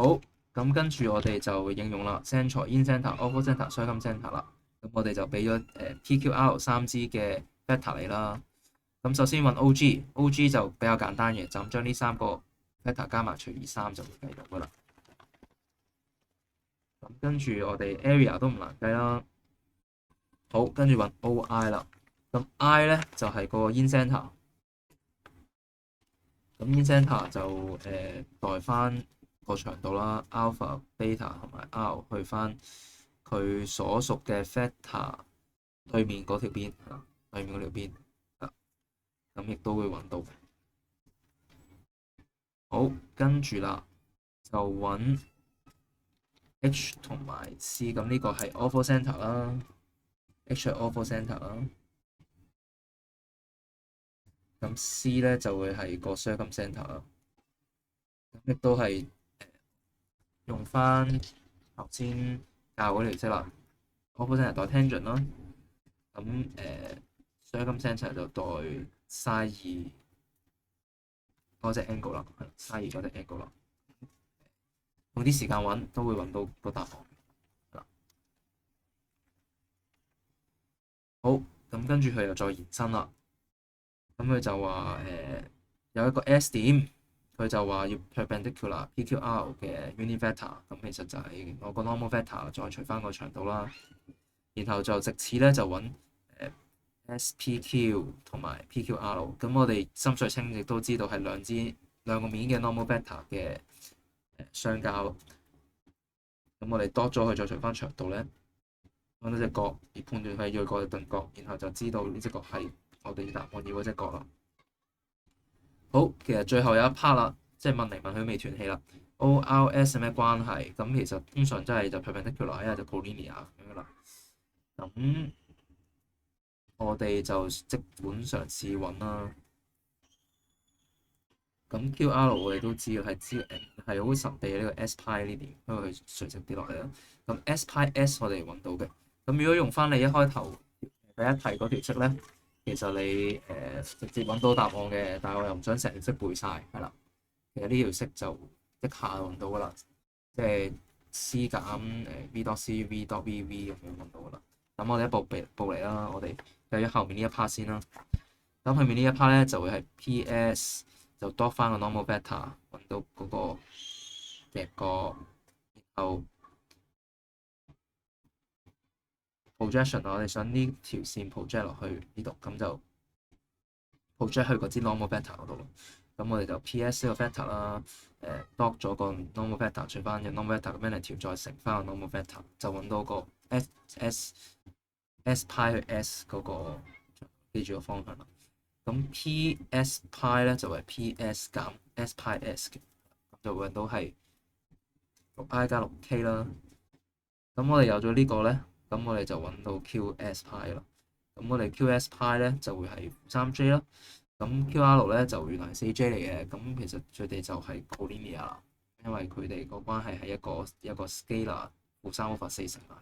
好，咁跟住我哋就應用啦，central、in center、off center、circum center 啦。咁我哋就俾咗PQR 三支嘅 vector 嚟啦。咁首先揾 OG 就比較簡單嘅，就咁將呢三個 vector 加埋除以3就會計到噶啦。咁跟住我哋 area 都唔難計啦。好，跟住揾 OI 啦。咁 I 咧就係個 in center。咁 in center 就代翻個長度啦，alpha、beta 同埋 R 去翻佢所屬嘅 vector 對面嗰條邊，對面嗰條邊，咁亦都會揾到。好，跟住啦，就揾 H 同埋 C，咁呢個係 ortho center 啦，H 係 ortho center 啦。咁 C 咧就會係個 circum center 啦，咁亦都係用翻頭先教嗰條式啦。ortho center 代 tangent 啦，咁circum center 就代 sin 2嗰隻 angle 啦，sin 2嗰隻 angle 啦。用啲時間揾都會揾到個答案。好，咁跟住佢又再延伸啦。咁佢就話有一個 S 點，佢就話要 perpendicular PQR 嘅 unit vector，咁其實就係我個 normal vector 再除翻個長度啦。然後就直此咧就揾SPQ 同埋 PQR。咁我哋心水清亦都知道係兩個面嘅 normal vector 嘅相交。咁我哋多咗佢再除翻長度咧，揾到隻角而判斷佢係鋭角定鈍角，然後就知道呢隻角係我哋答案要嗰隻角啦。好，其實最後有一 part 啦，即係問嚟問去未斷氣啦。ORS 係咩關係？咁其實通常真係就 perpendicular，一係就 collinear 咁樣啦。咁我哋就即管嘗試揾啦。咁 QR 我哋都知嘅係好神秘嘅呢個 S pi 呢點，因為佢垂直跌落嚟啦。咁 S pi S 我哋揾到嘅。咁如果用翻你一開頭第一題嗰條式咧，其實你直接揾到答案嘅，但係我又唔想成條式背晒，係啦。其實呢條式就一下揾到噶啦，即係 C 減V dot C V dot V V 咁樣揾到噶啦。咁我哋一步步嚟啦，我哋計咗後面呢一 part 先啦。咁後面呢一 part 咧就會係 PS 就多翻個 normal vector 揾到嗰個夾角，然後 projection 我哋想呢條線 project 落去呢度，咁就 project 去嗰支 normal vector 嗰度咯。咁我哋就 PS 呢個 vector 啦，dot 咗個 normal vector 除翻嘅 normal vector 嘅 magnitude 再乘翻個 normal vector，就揾到個 S pi 去 S 嗰個記住個方向啦。咁 PS pi 咧就係 PS 減 S pi S 嘅，就會揾到係 6i 加 6k 啦。咁我哋有咗呢個咧，咁我哋就揾到 QS pi 啦。咁我哋 QS pi 咧就會係 3j 啦。咁 QR 咧就原來係 4j 嚟嘅。咁其實佢哋就係 collinear 啦，因為佢哋個關係係一個 scalar 負3/4乘埋。